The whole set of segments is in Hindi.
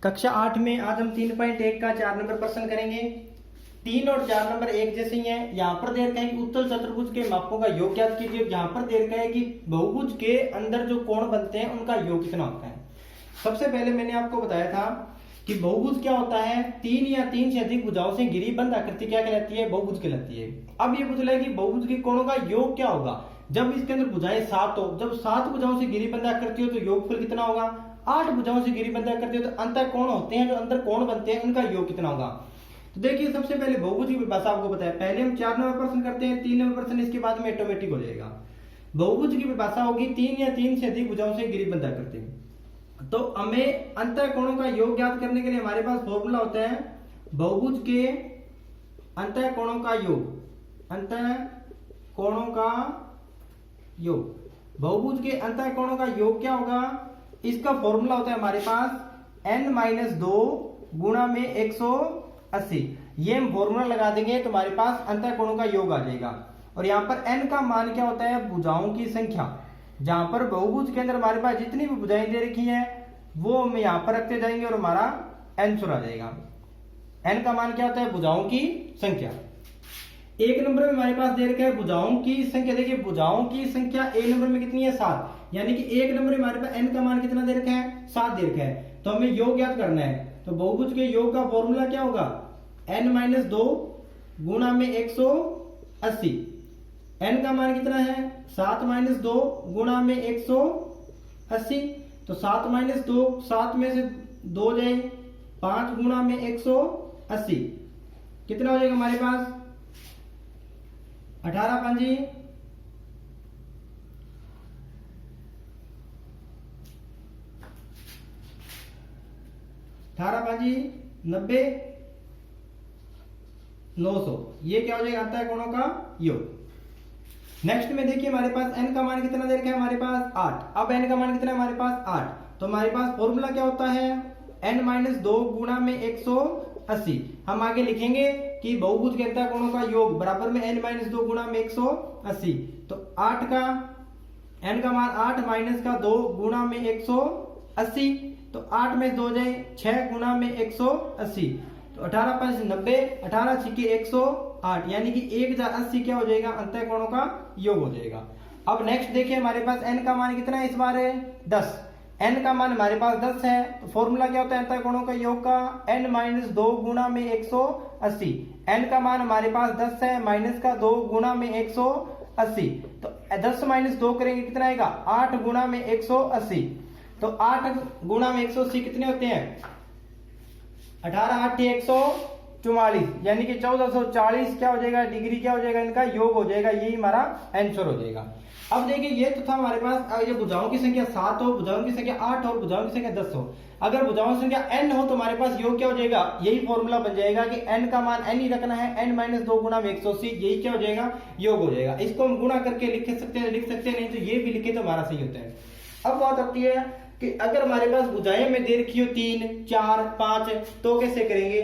कक्षा 8 में आज हम 3.1 का 4 नंबर प्रश्न करेंगे। 3 और 4 नंबर एक जैसे ही हैं। यहाँ पर दे रखा है कि उत्तल चतुर्भुज के मापों का योग ज्ञात कीजिए। यहाँ पर दे रखा है कि बहुभुज के अंदर जो कोण बनते हैं उनका योग कितना होता है। सबसे पहले मैंने आपको बताया था कि बहुभुज क्या होता है, 3 या 3 से अधिक भुजाओं से घिरी बंद आकृति क्या कहलाती है, बहुभुज कहलाती है। अब ये पूछ रहा है कि बहुभुज के कोणों का योग क्या होगा जब इसके अंदर भुजाएं 7 हो। जब 7 भुजाओं से घिरी बंद आकृति हो तो योगफल कितना होगा। 8 भुजाओं से घिरी बंद आकृति हो तो अंतर कोण होते हैं, जो अंतर कोण बनते हैं उनका योग कितना होगा। तो देखिए सबसे पहले बहुभुज की परिभाषा आपको बताया। पहले हम 4 नंबर प्रश्न करते हैं, 3 नंबर प्रश्न इसके बाद में ऑटोमेटिक हो जाएगा। बहुभुज की परिभाषा होगी 3 या 3 से अधिक भुजाओं से घिरी बंद आकृति। तो हमें अंतर कोणों का योग ज्ञात करने के लिए हमारे पास फॉर्मूला होता है बहुभुज के अंतर कोणों का योग। अंतर कोणों का योग, बहुभुज के अंतर कोणों का योग क्या होगा, इसका फॉर्मूला होता है हमारे पास n-2 गुणा में 180। ये हम फॉर्मूला लगा देंगे तो हमारे पास अंतर कोणों का योग आ जाएगा। और यहाँ पर n का मान क्या होता है, भुजाओं की संख्या। जहां पर बहुभुज के अंदर हमारे पास जितनी भी भुजाएं दे रखी हैं वो हम यहां पर रखते जाएंगे और हमारा आंसर आ जाएगा। n का मान क्या होता है, भुजाओं की संख्या। एक नंबर में हमारे पास दे रखा है भुजाओं की संख्या। देखिए भुजाओं की संख्या एक नंबर में कितनी है, 7। यानी कि एक नंबर में हमारे पास n का मान कितना दे रखा है, 7 दे रखा है। तो हमें योग ज्ञात करना है। तो बहुभुज के योग का फॉर्मूला क्या होगा, n-2 गुणा में 180। n का मान कितना है, 7-2 गुणा में 180। तो 7-2, 7 में से 2 जाए, 5 गुणा में 180 कितना हो जाएगा हमारे पास, 18 पंजी 90, 900। ये क्या हो जाएगा, अंतर कोणों का योग। नेक्स्ट में देखिए हमारे पास n का मान कितना दे रखा है, हमारे पास 8। अब n का मान कितना है हमारे पास 8। तो हमारे पास फॉर्मूला क्या होता है, n-2 गुणा में 180। हम आगे लिखेंगे कि बहुभुज के अंतर कोणों का योग बराबर में n-2 गुणा में 180। तो 8 का n का मान 8 माइनस का 2 गुणा में 180। तो 8 में 2 जाए, 6 गुणा में 180। तो 18-5-90, 18-6 108। यानी कि 1080 क्या हो जाएगा, अंतर कोणों का योग हो जाएगा। अब नेक्स्ट देखिए हमारे पास n का मान कितना है इस बार है 10। n का मान हमारे पास 10 है। तो फॉर्मूला क्या होता है अंतर कोणों का योग का, n-2 गुणा में 180। n का मान हमारे पास 10 है, माइनस का 2 गुणा में 180। तो 10 - 2 करेंगे कितना आएगा, 8 गुणा में 180। तो 8 गुणा में 180 कितने होते हैं, 18-8 144। यानी कि 1440 क्या हो जाएगा, डिग्री क्या हो जाएगा, इनका योग हो जाएगा। यही हमारा आंसर हो जाएगा। अब देखिए ये तो था हमारे पास, ये भुजाओं की संख्या 7 हो, भुजाओं की संख्या 8 हो, भुजाओं की संख्या 10 हो। अगर भुजाओं की संख्या n हो तो हमारे पास योग क्या हो जाएगा, यही फॉर्मूला बन जाएगा कि n का मान n ही रखना है, n-2 गुणा में 180। यही क्या हो जाएगा, योग हो जाएगा। इसको हम गुणा करके लिख सकते हैं, नहीं तो ये भी लिखे तो हमारा सही होता है। अब बात आती है कि अगर हमारे पास भुजाएं में दे रखी हो 3, 4, 5 तो कैसे करेंगे।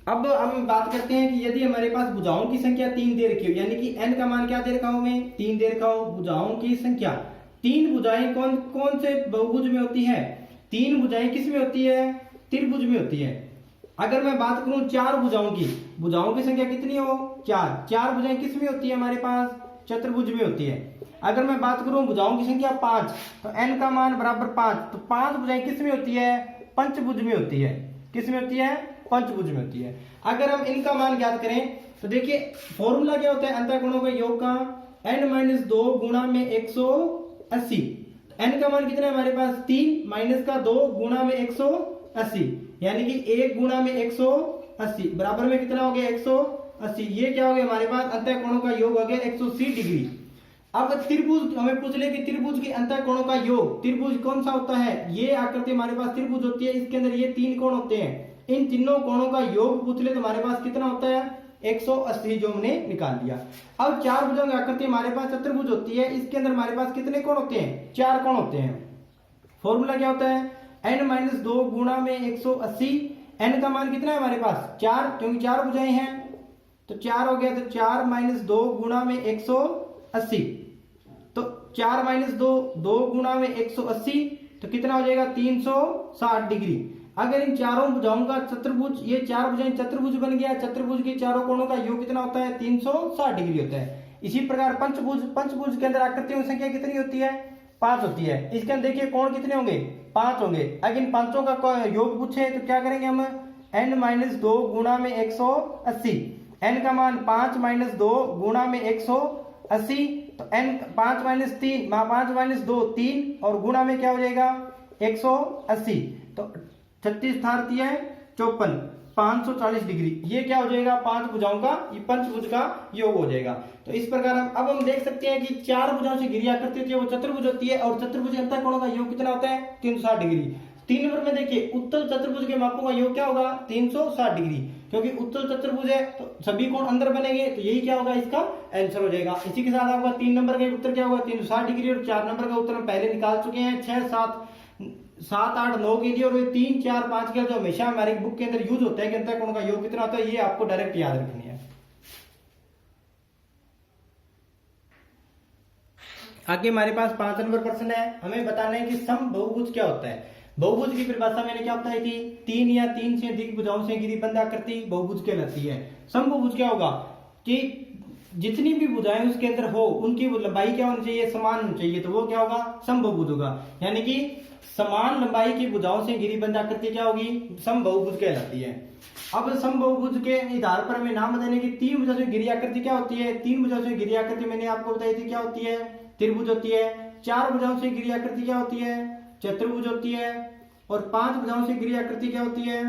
अब हम बात करते हैं कि यदि हमारे पास भुजाओं की संख्या 3 दे रखी हो, यानी कि n का मान क्या दे रखा हो, हमें 3 दे रखा हो, भुजाओं की संख्या 3 भुजाएं कौन कौन से बहुभुज में होती है, 3 भुजाएं किस में होती है, त्रिभुज में होती है। अगर मैं बात करूं 4 भुजाओं की, भुजाओं की संख्या कितनी हो, 4 भुजाएं किस में होती है हमारे पास, चतुर्भुज में होती है। अगर मैं बात करूं भुजाओं की संख्या 5, तो n का मान बराबर 5। तो 5 भुजाएं किस में होती है, पंचभुज में होती है। किस में होती है, पंचभुज में होती है। अगर हम इनका मान ज्ञात करें तो देखिए फॉर्मूला क्या होता है अंतर कोणों के योग का, n-2 गुणा में 180। n का मान कितना है हमारे पास, 3 माइनस का 2 गुणा में 180। यानी कि 1 गुणा में 180 बराबर में कितना हो गया, 180। ये क्या हो गया हमारे पास, अंतर कोणों का योग हो गया 180 डिग्री। अब त्रिभुज हमें पूछ ले कि त्रिभुज के अंतर कोणों का योग, त्रिभुज कौन सा होता है, ये आकृति हमारे पास त्रिभुज होती है, इसके अंदर ये 3 कोण होते हैं। इन तीनों कोणों का योग पूछ ले तो हमारे पास कितना होता है, 180 जो हमने निकाल लिया। अब 4 भुजाओं की आकृति हमारे पास चतुर्भुज होती है, इसके अंदर हमारे पास कितने कोण होते हैं, 4 कोण होते हैं। फॉर्मूला क्या होता है, n-2 गुणा में 180। n का मान कितना है हमारे पास, 4, क्योंकि 4 भुजाएं हैं तो 4 हो गया। तो 4 - 2 गुणा में 180। तो 4 - 2 2 गुणा में 180। तो कितना हो जाएगा 360 डिग्री। अगर इन चारों भुजाओं का चतुर्भुज, ये चार भुजाएं चतुर्भुज बन गया, चतुर्भुज के चारों कोणों का योग कितना होता है 360 डिग्री होता है। इसी प्रकार पंचभुज, पंचभुज के अंदर आकृतियों की संख्या कितनी होती है 5 होती है। इसके अंदर देखिए कोण कितने होंगे 5 होंगे। अगर इन पांचों का योग पूछे तो क्या करेंगे हम, n-2 गुणा में 180, n का मान 5 - 2 गुणा में 180, तो n 5 - 3 5 - 2 3 और गुणा में क्या हो जाएगा 180, तो 36 थारती है 54, 540 डिग्री। ये क्या हो जाएगा पांच भुजाओं का, ये पंचभुज का योग हो जाएगा। तो इस प्रकार अब हम देख सकते हैं कि चार भुजाओं से घिरी आकृति होती है वो चतुर्भुज होती है, और चतुर्भुज के अंतःकोणों का योग कितना होता है 360 डिग्री। 3 नंबर में देखिए उत्तल चतुर्भुज के मापों का योग क्या होगा 360 डिग्री, क्योंकि उत्तल चतुर्भुज है तो सभी कोण अंदर बनेंगे, तो यही क्या होगा इसका आंसर हो जाएगा। इसी के साथ आपका 3 नंबर का उत्तर क्या होगा 360 डिग्री, और 4 नंबर का उत्तर हम पहले निकाल चुके हैं 6 7 8 9 के लिए, और ये 3 4 5 के जो हमेशा हमारी बुक के अंदर यूज होता है कि अंतःकोण का योग कितना होता है, ये आपको डायरेक्ट याद रखनी है। आगे हमारे पास 5 नंबर प्रश्न है, हमें बताना है कि समबहुभुज क्या होता है। बहुभुज की परिभाषा मैंने क्या बताई थी, 3 या 3 से अधिक भुजाओं से घिरी बंद आकृति बहुभुज कहलाती है। समबहुभुज क्या होगा कि जितनी भी भुजाएं उसके अंदर हो उनकी लंबाई क्या होनी चाहिए समान होनी चाहिए, तो वो क्या होगा समबहुभुज होगा। यानी कि समान लंबाई की भुजाओं से घिरी बंद आकृति क्या होगी समबहुभुज कहलाती है। अब समबहुभुज के आधार पर हमें नाम बताने की 3 भुजाओं से घिरी आकृति क्या होती है। 3 भुजाओं से घिरी आकृति मैंने आपको बताई थी क्या होती है त्रिभुज होती है। 4 भुजाओं से घिरी आकृति क्या होती है चतुर्भुज होती है, और 5 भुजाओं से घिरी आकृति क्या होती है,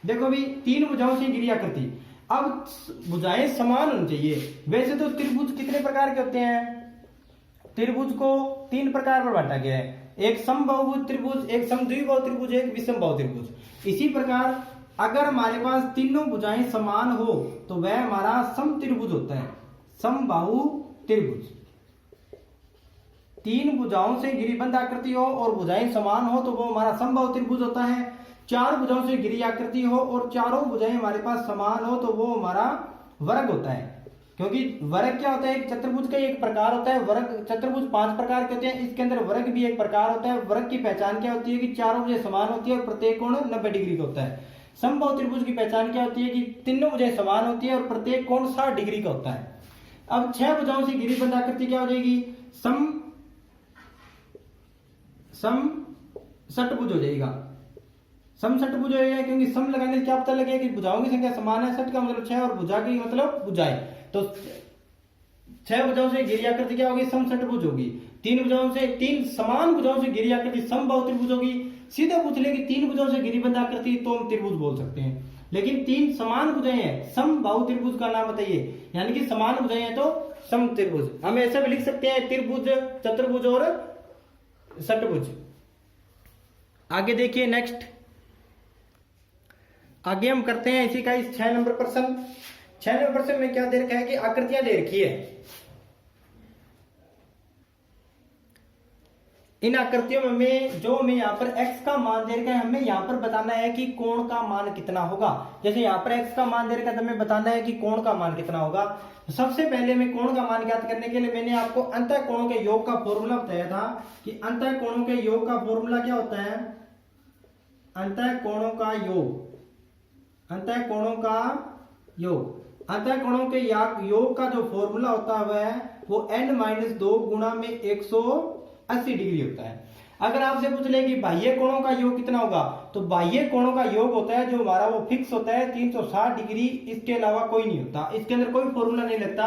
देखो भी 3 भुजाओं से घिरी आकृति। अब भुजाएं समान होनी चाहिए। वैसे तो त्रिभुज कितने प्रकार के होते हैं, त्रिभुज को 3 प्रकार पर बांटा गया है, एक समबाहु त्रिभुज, एक समद्विबाहु त्रिभुज, एक विषमबाहु त्रिभुज। इसी प्रकार अगर हमारे पास तीनों भुजाएं समान हो तो वह हमारा समत्रिभुज होता है, समबाहु त्रिभुज। 3 भुजाओं से घिरीबंद आकृति हो और भुजाएं समान हो तो वो हमारा समबाहु त्रिभुज होता है। 4 भुजाओं से घिरी आकृति हो और चारों भुजाएं हमारे पास समान हो तो वो हमारा वर्ग होता है, क्योंकि वर्ग क्या होता है एक चतुर्भुज का एक प्रकार होता है। वर्ग चतुर्भुज 5 प्रकार के होते हैं, इसके अंदर वर्ग भी एक प्रकार होता है। वर्ग की पहचान क्या होती है कि चारों भुजाएं समान होती है और प्रत्येक कोण 90 डिग्री का होता है। समबाहु त्रिभुज की पहचान क्या होती है कि तीनों भुजाएं समान होती है और प्रत्येक कोण 60 डिग्री का होता है। अब 6 भुजाओं से घिरीबंद आकृति क्या हो जाएगी षटभुज हो जाएगा, समषटभुज हो जाएगा, क्योंकि सम लगाने से क्या पता लगेगा कि भुजाओं की संख्या समान है। षट का मतलब 6 और भुजा की मतलब भुजाएं, तो 6 भुजाओं से घिरी आकृति क्या होगी समषटभुज होगी। 3 भुजाओं से 3 समान भुजाओं से घिरी आकृति समबाहु त्रिभुज होगी। सीधा पूछ ले कि 3 भुजाओं से घिरीबंद आकृति तो हम त्रिभुज बोल सकते हैं, लेकिन 3 समान भुजाएं हैं समबाहु त्रिभुज का नाम बताइए, यानी कि समान भुजाएं हैं तो सम त्रिभुज। हम ऐसा भी लिख सकते हैं त्रिभुज चतुर्भुज और षटभुज। आगे देखिए नेक्स्ट, आगे हम करते हैं इसी का इस 6 नंबर प्रश्न। 6 नंबर प्रश्न में क्या दे रखा है कि आकृतियां दे रखी है। इन आकृतियों में जो हमें यहाँ पर x का मान दे रखा है, हमें यहाँ पर बताना है कि कोण का मान कितना होगा। जैसे यहाँ पर x का मान दे रखा है तो हमें बताना है कि कोण का मान कितना होगा। तो सबसे पहले मैं कोण का मान ज्ञात करने के लिए मैंने आपको अंतःकोणों के योग का फॉर्मूला बताया था कि अंतःकोणों के योग का फॉर्मूला क्या होता है, अंतःकोणों का योग, अंतःकोणों का योग, अंतःकोणों के योग का जो फॉर्मूला होता है वो n-2 गुणा में 180 डिग्री होता है। अगर आपसे पूछ ले कि बाह्य कोणों का योग कितना होगा, तो बाह्य कोणों का योग होता है जो हमारा वो फिक्स होता है 360 डिग्री, इसके अलावा कोई नहीं होता, इसके अंदर कोई फॉर्मूला नहीं लगता।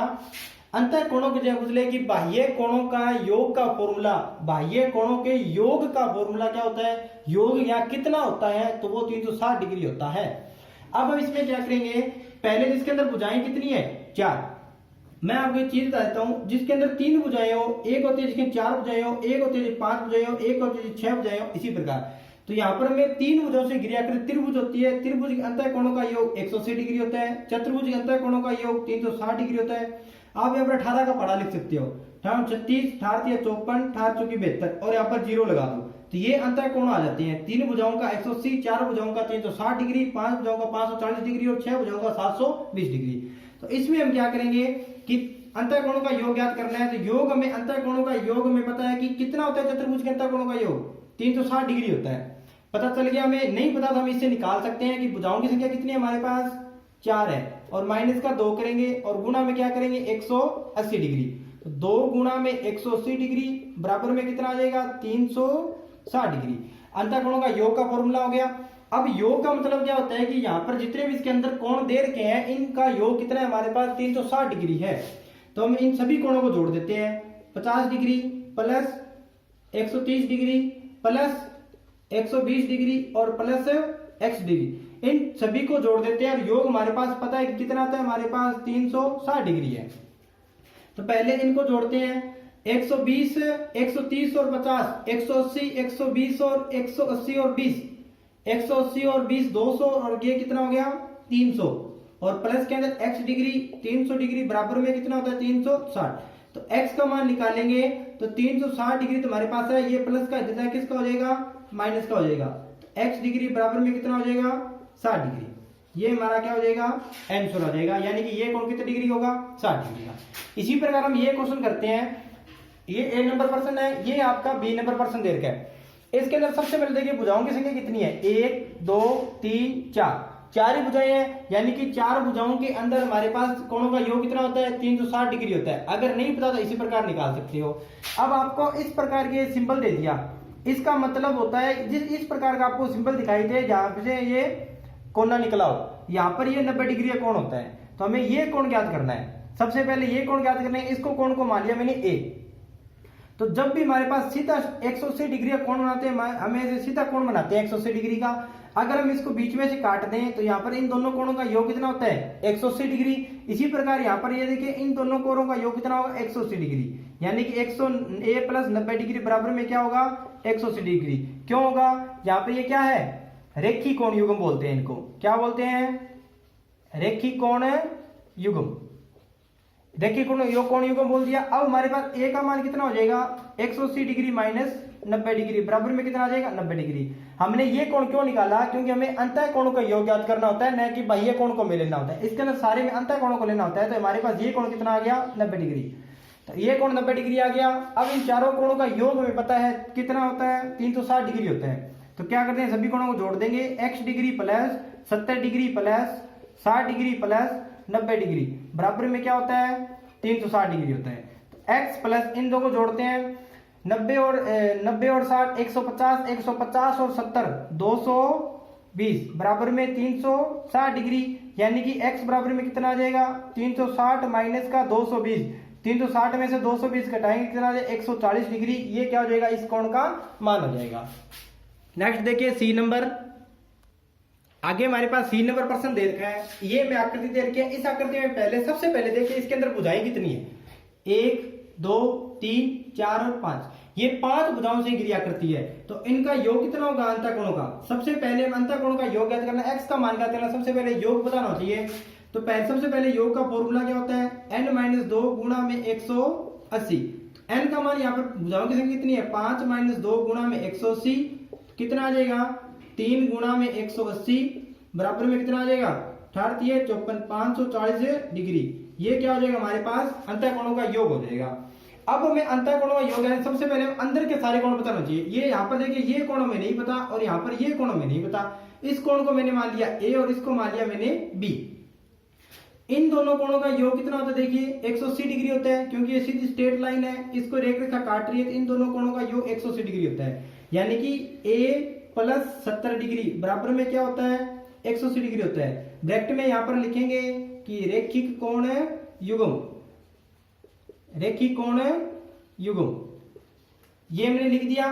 अंतःकोणों के जब पूछ ले कि बाह्य कोणों का योग का फॉर्मूला, बाह्य कोणों के योग का फॉर्मूला क्या होता है, योग या कितना होता है, तो वो 360 डिग्री होता है। अब हम इसमें क्या करेंगे, पहले जिसके अंदर भुजाएं कितनी है 4, मैं आपको एक चीज बता देता हूं, जिसके अंदर 3 भुजाएं हो, एक होती है जिसके 4 भुजाएं हो, एक होती है 5 भुजाएं हो, एक होती है 6 भुजाएं हो, इसी प्रकार। तो यहाँ पर हमें 3 भुजाओं से घिरी आकृति त्रिभुज होती है। त्रिभुज के अंतःकोणों का योग 180 डिग्री होता है, चतुर्भुज के अंतःकोणों का योग 360 डिग्री होता है। आप यहाँ पर 18 का पढ़ा लिख सकते हो, 36, 18 54, 18 72 और यहाँ पर 0 लगा दो, तो ये अंतःकोण आ जाते हैं। 3 भुजाओं का 180, 4 भुजाओं का 360 डिग्री, 5 भुजाओं का 540 डिग्री और 6 भुजाओं का 720 डिग्री। तो इसमें हम क्या करेंगे कि अंतःकोणों का योग ज्ञात करना है। तो योग हमें अंतःकोणों का योग में पता है कि कितना होता है चतुर्भुज के अंतःकोणों का योग 360 डिग्री होता है। पता चल गया, हमें नहीं पता तो हम इससे निकाल सकते हैं कि भुजाओं की संख्या कितनी है हमारे पास 4 है, और माइनस का 2 करेंगे और गुणा में क्या करेंगे 180 डिग्री। तो 2 गुणा में 180 डिग्री बराबर में कितना आ जाएगा 360 डिग्री। अंतःकोणों का योग का फॉर्मूला हो गया। अब योग का मतलब क्या होता है कि यहाँ पर जितने भी इसके अंदर कोण दे रखे हैं इनका योग कितना है हमारे पास 360 डिग्री है। तो हम इन सभी कोणों को जोड़ देते हैं, 50 degree plus 130 degree plus 120 degree और प्लस x डिग्री, इन सभी को जोड़ देते हैं और योग हमारे पास पता है कितना आता है हमारे पास 360 डिग्री है। तो पहले इनको जोड़ते हैं, 120 130 और 50, 180 120 और 180 और 20, 180 और 20 200 और ये कितना हो गया 300, और प्लस के अंदर x डिग्री 300 डिग्री बराबर में कितना होता है 360। तो x का मान निकालेंगे तो 360 डिग्री तुम्हारे पास है, ये प्लस का इधर किसका हो जाएगा माइनस का हो जाएगा। तो x डिग्री बराबर में कितना हो जाएगा 60 डिग्री, ये हमारा क्या हो जाएगा आंसर हो जाएगा, यानी कि ये कोण कितने डिग्री होगा 60 डिग्री का। इसी प्रकार हम ये क्वेश्चन करते हैं, ये ए नंबर प्रश्न है, ये आपका बी नंबर प्रश्न दे रखा है। इसके अंदर सबसे पहले देखिए भुजाओं की संख्या कितनी है 1 2 3 4, 4 ही भुजाएं हैं, यानी कि 4 भुजाओं के अंदर हमारे पास कोणों का योग कितना होता है 360 डिग्री होता है। अगर नहीं पता तो इसी प्रकार निकाल सकते हो। अब आपको इस प्रकार के सिंबल दे दिया, इसका मतलब होता है जिस इस प्रकार का आपको सिंबल दिखाई दे जहां से ये कोना निकला हो, यहाँ पर ये 90 डिग्री का कोण होता है। तो हमें ये कोण ज्ञात करना है, सबसे पहले ये कोण ज्ञात करना है। इसको कोण को मान लिया मैंने ए। तो जब भी हमारे पास सीधा 180 डिग्री का कोण बनाते हैं, हमें ऐसे सीधा कोण बनाते हैं 180 डिग्री का, अगर हम इसको बीच में से काट दें तो यहाँ पर इन दोनों कोणों का योग कितना होता है 180 डिग्री। इसी प्रकार यहाँ पर ये देखिए इन दोनों कोणों का योग कितना होगा 180 डिग्री, यानी कि 100 a प्लस 90 डिग्री बराबर में क्या होगा 180 डिग्री। क्यों होगा, यहाँ पे ये क्या है रेखी कोण युग्म बोलते हैं इनको, क्या बोलते हैं रेखी कोण युग्म, देखिए कोण युग्म बोल दिया। अब हमारे पास ए का मान कितना हो जाएगा 180 डिग्री माइनस 90 डिग्री बराबर में कितना आ जाएगा 90 डिग्री। हमने ये कोण क्यों निकाला, क्योंकि हमें अंतः कोणों का योग ज्ञात करना होता है, न कि बाह्य कोण को लेना होता है। इसके अंदर सारे में अंतः कोणों को लेना होता है। तो हमारे पास ये कोण कितना आ गया 90 डिग्री, तो ये कोण 90 डिग्री आ गया। अब इन चारों कोणों का योग हमें पता है कितना होता है 360 डिग्री होता है। तो क्या करते हैं सभी कोणों को जोड़ देंगे, x degree plus 70 degree plus 60 degree plus 90 degree बराबर में क्या होता है 360 डिग्री होता है। तो x प्लस इन दो को जोड़ते हैं, 90 और 60 150, 150 और 70 220 बराबर में 360 डिग्री, यानी कि x बराबर में कितना आ जाएगा 360 माइनस का 220, 360 में से 220 घटाएंगे कितना आ जाएगा 140 डिग्री। ये क्या हो जाएगा इस कोण का मान हो जाएगा। नेक्स्ट देखिए सी नंबर, आगे हमारे पास सी नंबर प्रश्न दे रखा है। ये मैं आकृति दे रखी है, इस आकृति में पहले सबसे पहले देखिए इसके अंदर भुजाएं कितनी है 1 2 3 4 और 5, ये 5 भुजाओं से घिरी आकृति है। तो इनका योग कितना होगा अंतःकोणों का, सबसे पहले अंतःकोणों का योग ज्ञात करना, x का मान ज्ञात करना, सबसे पहले योग बताना चाहिए। तो पहले सबसे पहले योग का फॉर्मूला क्या होता है n - 2 गुणा में 180। n का मान यहाँ पर भुजाओं की संख्या कितनी है 5 - 2 गुणा में 180, कितना आ जाएगा 3 गुणा में 180 बराबर में कितना आ जाएगा 58 54 540 डिग्री। ये क्या हो जाएगा हमारे पास अंतःकोणों का योग हो जाएगा। अब हमें अंतःकोणों का योग है, सबसे पहले अंदर के सारे कोण बताना चाहिए। ये यहाँ पर देखिए ये कोण में नहीं पता और यहाँ पर ये कोण में नहीं पता, इस कोण को मैंने मान लिया ए और इसको मान लिया मैंने बी। इन दोनों कोणों का योग कितना होता है देखिए 180 डिग्री होता है, क्योंकि ये सीधी स्ट्रेट लाइन है, इसको रेखा काट रही है। इन दोनों कोणों का योग 180 डिग्री होता है, यानी कि a प्लस 70 डिग्री बराबर में क्या होता है 180 डिग्री होता है। ब्रैकेट में यहां पर लिखेंगे कि रेखिक कोण युग्म, रेखिक कोण युग्म, ये मैंने लिख दिया।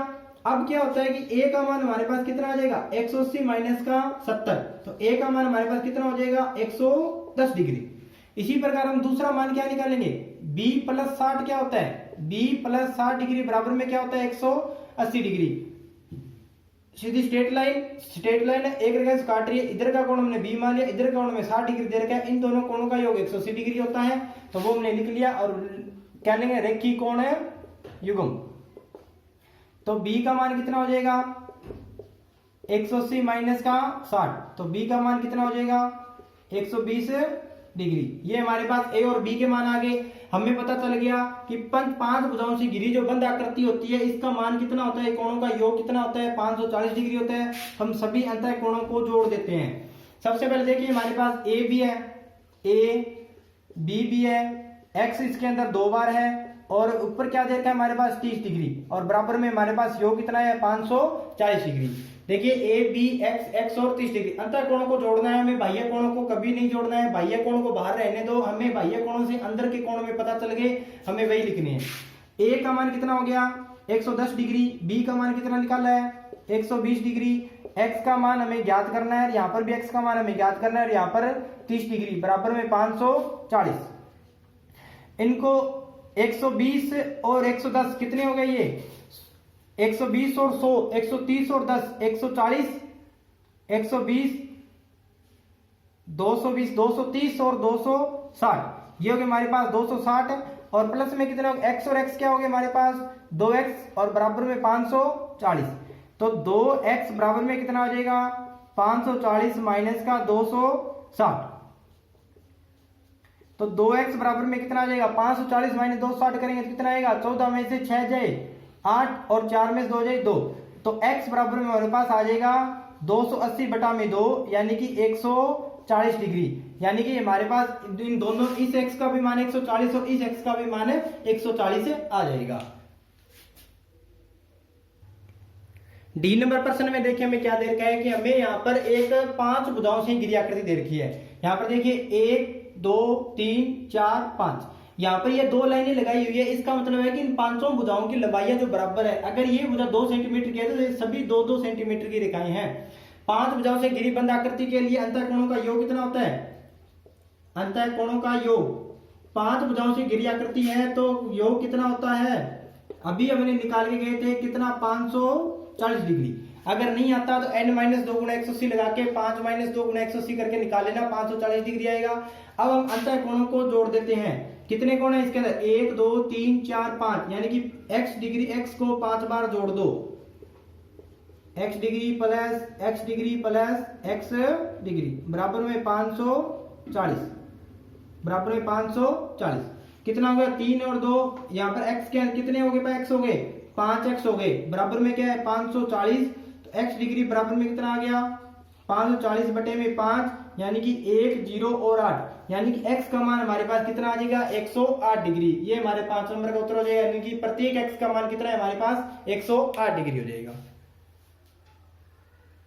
अब क्या होता है कि a का मान हमारे पास कितना आ जाएगा 180 माइनस का 70, तो a का मान हमारे पास कितना हो जाएगा 110 डिग्री। इसी प्रकार हम दूसरा मान क्या निकालेंगे b प्लस 60 क्या होता है b प्लस 60 डिग्री बराबर में क्या होता है 180 डिग्री। सीधी स्ट्रेट लाइन है, एक रेखा से काट रही है, इधर का कोण हमने b मान लिया, इधर का कोण हमें 60 डिग्री दे रखा है। इन दोनों कोणों का योग 180 डिग्री होता है, तो वो हमने लिख लिया और क्या लेंगे रेखिक कोण युग्म। तो b का मान कितना हो जाएगा 180 माइनस का 60, तो b का मान कितना हो जाएगा 120 डिग्री। ये हमारे पास ए और बी के मान आ गए। हमें पता चल गया कि पांच भुजाओं से घिरी जो बंद आकृति होती है इसका मान कितना होता है, कोणों का योग कितना होता है, 540 डिग्री होता है। हम सभी अंतः कोणों को जोड़ देते हैं। सबसे पहले देखिए हमारे पास ए भी है, ए बी भी है, एक्स इसके अंदर 2 बार है और ऊपर क्या दे रखा है हमारे पास 30 डिग्री और बराबर में हमारे पास योग कितना है 540 डिग्री। देखिए ए बी एक्स, एक्स और 30 डिग्री। अंतर कोणों को जोड़ना है हमें, बाह्य कोणों को कभी नहीं जोड़ना है। बाह्य कोणों को बाहर रहने दो, हमें बाह्य कोणों से अंदर के कोण में पता चल गए, हमें वही लिखने हैं। ए का मान कितना हो गया 110 डिग्री, बी का मान कितना निकाला है 120 डिग्री, एक्स का मान हमें ज्ञात करना है, यहाँ पर भी एक्स का मान हमें ज्ञात करना है, यहाँ पर 30 डिग्री बराबर में 540। इनको 120 और 110 कितने हो गए, ये 120 और 100, 130 और 10, 140, 120, 220, 230 और 260, ये हो गए हमारे पास 260 और प्लस में कितना होगा एक्स और एक्स क्या हो गया हमारे पास 2x और बराबर में 540। तो 2x बराबर में कितना आ जाएगा 540 माइनस का 260। तो 2x बराबर में कितना आ जाएगा 540 माइनस 260 करेंगे तो कितना आएगा 14 में से 6 जाए 8 और 4 में से 2 जाए 2। तो x बराबर में हमारे पास आ जाएगा 280 बटा में 2 यानी कि 140 डिग्री। यानी कि हमारे पास इन दोनों इस x का भी मान 140 और इस x का भी मान 140 आ जाएगा। डी नंबर प्रश्न में देखिए हमें क्या दे रखा है कि हमें यहाँ पर एक 5 भुजाओं से घिरी आकृति दे रखी है। यहाँ पर देखिए 1 2 3 4 5, यहाँ पर ये 2 लाइनें लगाई हुई है। इसका मतलब है कि इन 5 भुजाओं की लंबाई जो बराबर है। अगर ये भुजा 2 सेंटीमीटर की है तो ये सभी 2-2 सेंटीमीटर की रेखाएं हैं। 5 भुजाओं से घिरी बंद आकृति के लिए अंतःकोणों का योग कितना होता है, अंतःकोणों का योग 5 भुजाओं से घिरी आकृति है तो योग कितना होता है, अभी हमने निकाल के गए थे कितना 540 डिग्री। अगर नहीं आता तो n-2 गुणा 180 लगा के 5-2 गुणा 180 करके निकाल लेना, 540 डिग्री आएगा। अब हम अंतःकोणों को जोड़ देते हैं। कितने कोण है इसके अंदर 1 2 3 4 5, यानी कि x डिग्री x को 5 बार जोड़ दो, x degree plus x degree बराबर में 540, बराबर में 540 कितना हो गया 3 और 2, यहाँ पर x के कितने हो गए x हो गए 5x हो गए, बराबर में क्या है 540। तो x डिग्री बराबर में कितना आ गया 540 बटे में 5 यानी कि 1 0 और 8, यानी कि x का मान हमारे पास कितना आ जाएगा 108 डिग्री। ये हमारे 5 नंबर का उत्तर हो जाएगा, यानी कि प्रत्येक x का मान कितना है हमारे पास 108 डिग्री हो जाएगा।